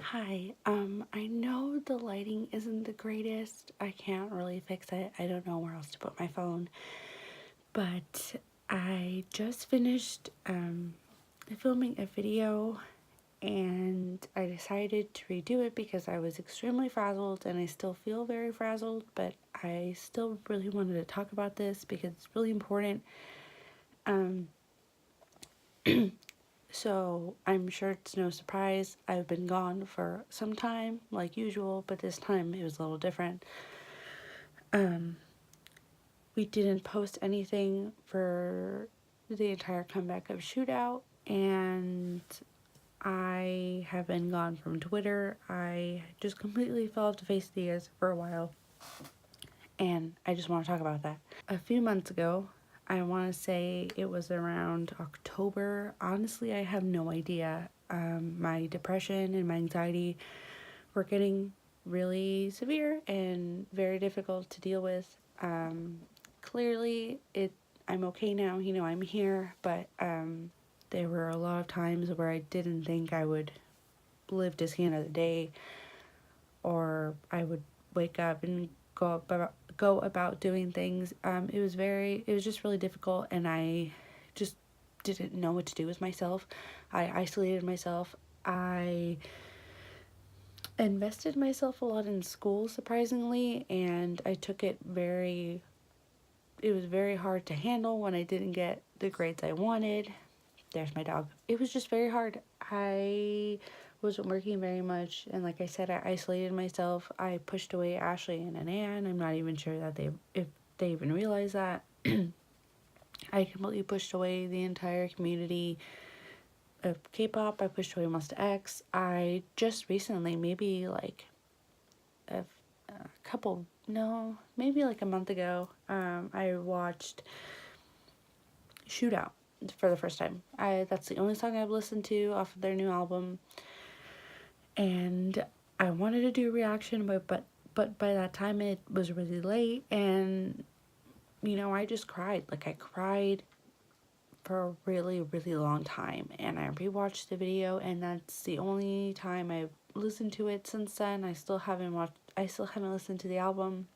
Hi, I know the lighting isn't the greatest. I can't really fix it. I don't know where else to put my phone. But I just finished filming a video and I decided to redo it because I was extremely frazzled and I still feel very frazzled, but I still really wanted to talk about this because it's really important. Um, So I'm sure it's no surprise I've been gone for some time, like usual, but this time it was a little different. Um, we didn't post anything for the entire comeback of Shootout, and I have been gone from Twitter. I just completely fell off the face of the earth for a while, and I just want to talk about that. A few months ago, I want to say it was around October. Honestly, I have no idea. My depression and my anxiety were getting really severe and very difficult to deal with. Clearly, I'm okay now. I'm here, but there were a lot of times where I didn't think I would live to see another day, or I would wake up and go about doing things. It was just really difficult, and I just didn't know what to do with myself. I isolated myself. I invested myself a lot in school, surprisingly, and it was very hard to handle when I didn't get the grades I wanted. There's my dog. It was just very hard. I wasn't working very much, and like I said, I isolated myself. I pushed away Ashley and Ann. I'm not even sure that if they even realize that. I completely pushed away the entire community of K-pop. I pushed away Monsta X. I just recently, maybe like a couple, no, maybe like a month ago, I watched Shootout for the first time. That's the only song I've listened to off of their new album, and I wanted to do a reaction, but by that time it was really late, and I just cried. Like, I cried for a really, really long time, and I rewatched the video, and that's the only time I've listened to it since then. I still haven't listened to the album.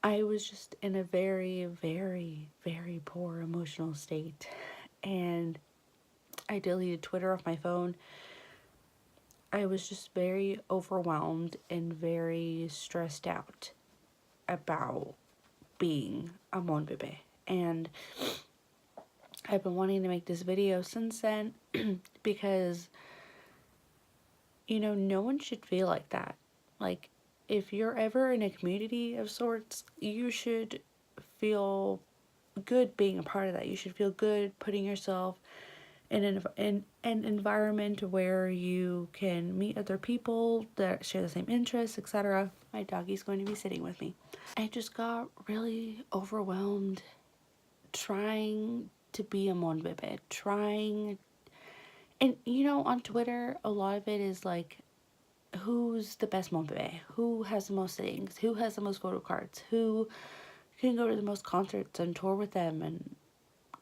I was just in a very, very, very poor emotional state, and I deleted Twitter off my phone. I was just very overwhelmed and very stressed out about being a Monbebe. And I've been wanting to make this video since then because, no one should feel like that. Like, if you're ever in a community of sorts, you should feel good being a part of that. You should feel good putting yourself in an environment where you can meet other people that share the same interests, etc. My doggy's going to be sitting with me. I just got really overwhelmed trying to be a Monbebe, and on Twitter, a lot of it is like, who's the best Monbebe? Who has the most things? Who has the most photo cards? Who can go to the most concerts and tour with them and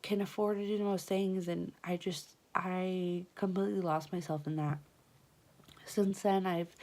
can afford to do the most things? And I completely lost myself in that. Since then, I've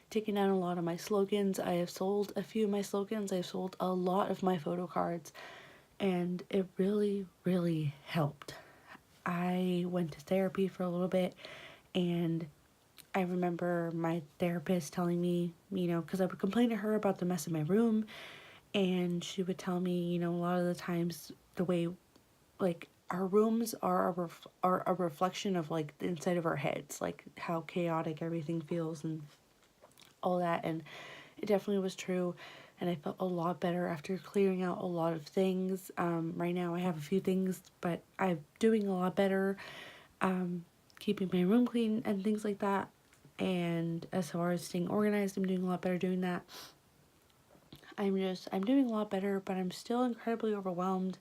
taken down a lot of my slogans. I have sold a few of my slogans. I've sold a lot of my photo cards, and it really, really helped. I went to therapy for a little bit, and I remember my therapist telling me, because I would complain to her about the mess in my room, and she would tell me, a lot of the times the way, like, our rooms are a reflection of, like, the inside of our heads, like how chaotic everything feels and all that. And it definitely was true, and I felt a lot better after clearing out a lot of things. Right now I have a few things, but I'm doing a lot better, keeping my room clean and things like that. And as far as staying organized, I'm doing a lot better doing that. I'm doing a lot better, but I'm still incredibly overwhelmed.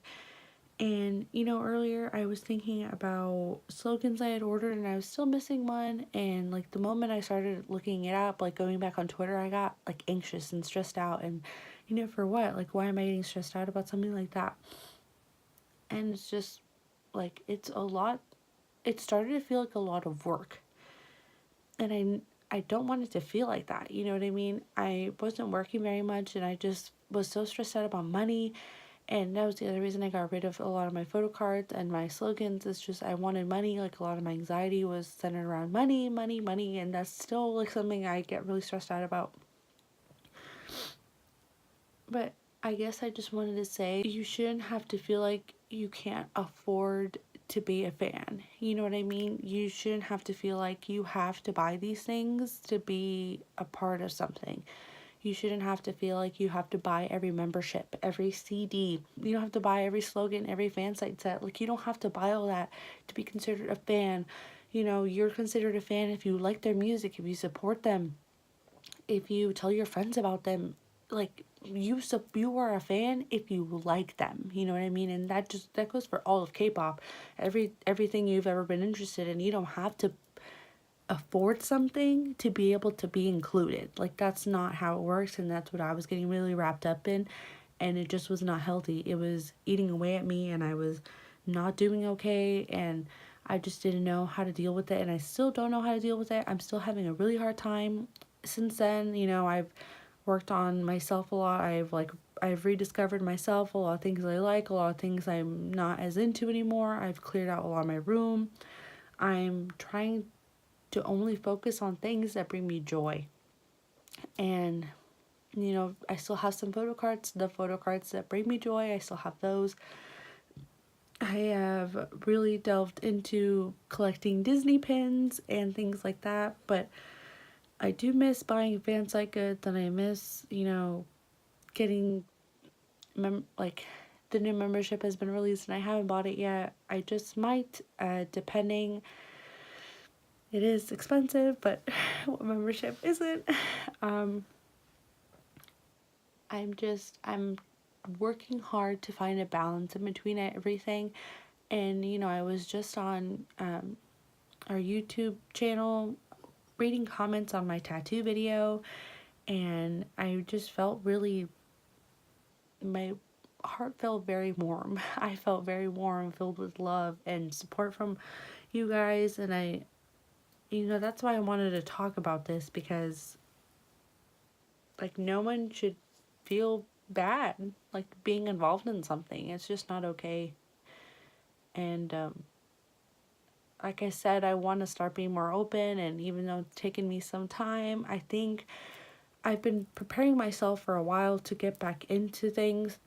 And, earlier I was thinking about slogans I had ordered and I was still missing one. And, like, the moment I started looking it up, like, going back on Twitter, I got, like, anxious and stressed out. And, for what? Like, why am I getting stressed out about something like that? And it's just, like, it's a lot. It started to feel like a lot of work. And I don't want it to feel like that. You know what I mean? I wasn't working very much, and I just was so stressed out about money. And that was the other reason I got rid of a lot of my photo cards and my slogans. It's just I wanted money. Like, a lot of my anxiety was centered around money, money, money. And that's still like something I get really stressed out about. But I guess I just wanted to say you shouldn't have to feel like you can't afford to be a fan. You know what I mean? You shouldn't have to feel like you have to buy these things to be a part of something. You shouldn't have to feel like you have to buy every membership, every CD. You don't have to buy every slogan, every fan site set. Like, you don't have to buy all that to be considered a fan. You know, you're considered a fan if you like their music, if you support them, if you tell your friends about them. Like, you are a fan if you like them. You know what I mean? And that goes for all of K-pop. Everything you've ever been interested in. You don't have to afford something to be able to be included. Like, that's not how it works, and that's what I was getting really wrapped up in, and it just was not healthy. It was eating away at me, and I was not doing okay, and I just didn't know how to deal with it, and I still don't know how to deal with it. I'm still having a really hard time. Since then, you know, I've worked on myself a lot. I've rediscovered myself, a lot of things I like, a lot of things I'm not as into anymore. I've cleared out a lot of my room. I'm trying to only focus on things that bring me joy. And, you know, I still have some photo cards, the photo cards that bring me joy, I still have those. I have really delved into collecting Disney pins and things like that, but I do miss buying fan site goods, and I miss, you know, getting, like, the new membership has been released and I haven't bought it yet. I just might, depending. It is expensive, but what membership isn't? Um, I'm working hard to find a balance in between everything. And, you know, I was just on our YouTube channel reading comments on my tattoo video, and I just felt really, my heart felt very warm. I felt very warm, filled with love and support from you guys. And you know, that's why I wanted to talk about this, because, like, no one should feel bad, like, being involved in something. It's just not okay. And, like I said, I want to start being more open, and even though it's taken me some time, I think I've been preparing myself for a while to get back into things.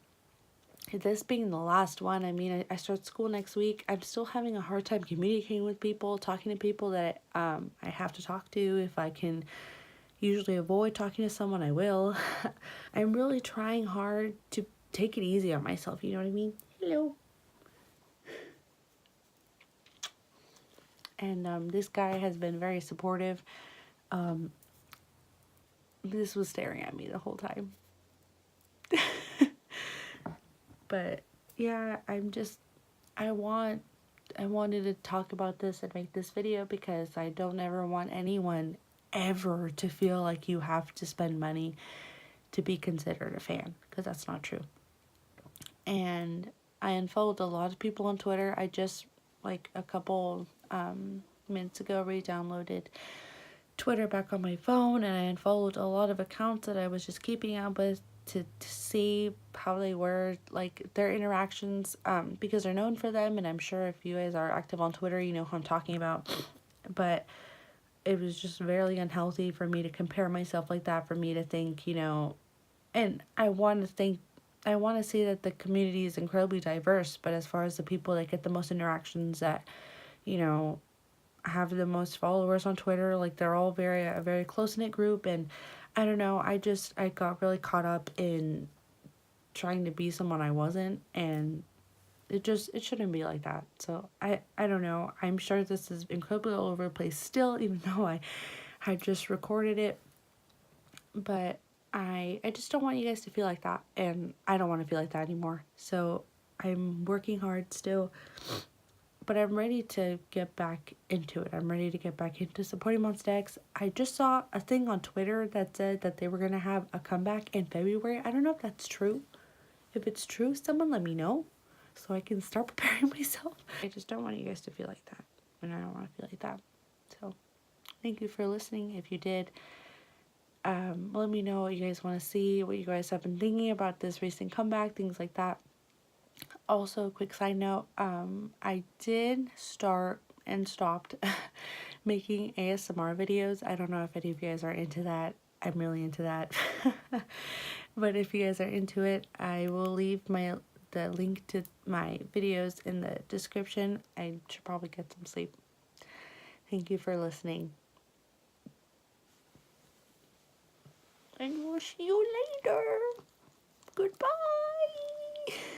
This being the last one, I mean, I start school next week. I'm still having a hard time communicating with people, talking to people that I have to talk to. If I can usually avoid talking to someone, I will. I'm really trying hard to take it easy on myself, you know what I mean? Hello. And this guy has been very supportive. This was staring at me the whole time. But yeah, I wanted to talk about this and make this video because I don't ever want anyone ever to feel like you have to spend money to be considered a fan, because that's not true. And I unfollowed a lot of people on Twitter. I just, like, a couple minutes ago, re-downloaded Twitter back on my phone, and I unfollowed a lot of accounts that I was just keeping up with to see how they were, like, their interactions, because they're known for them, and I'm sure if you guys are active on Twitter, you know who I'm talking about. But it was just very unhealthy for me to compare myself like that, for me to think, you know, and I want to say that the community is incredibly diverse, but as far as the people that get the most interactions, that, you know, have the most followers on Twitter, like, they're all a very close-knit group. And I don't know, I got really caught up in trying to be someone I wasn't, and it shouldn't be like that. So I don't know, I'm sure this is incredibly all over the place still, even though I had just recorded it. But I just don't want you guys to feel like that, and I don't want to feel like that anymore. So I'm working hard still, but I'm ready to get back into it. I'm ready to get back into supporting Monsta X. I just saw a thing on Twitter that said that they were going to have a comeback in February. I don't know if that's true. If it's true, someone let me know so I can start preparing myself. I just don't want you guys to feel like that, and I don't want to feel like that. So Thank you for listening. If you did, let me know what you guys want to see, what you guys have been thinking about this recent comeback, things like that. Also, quick side note, I did start and stopped making ASMR videos. I don't know if any of you guys are into that. I'm really into that. But if you guys are into it, I will leave the link to my videos in the description. I should probably get some sleep. Thank you for listening. And we'll see you later. Goodbye.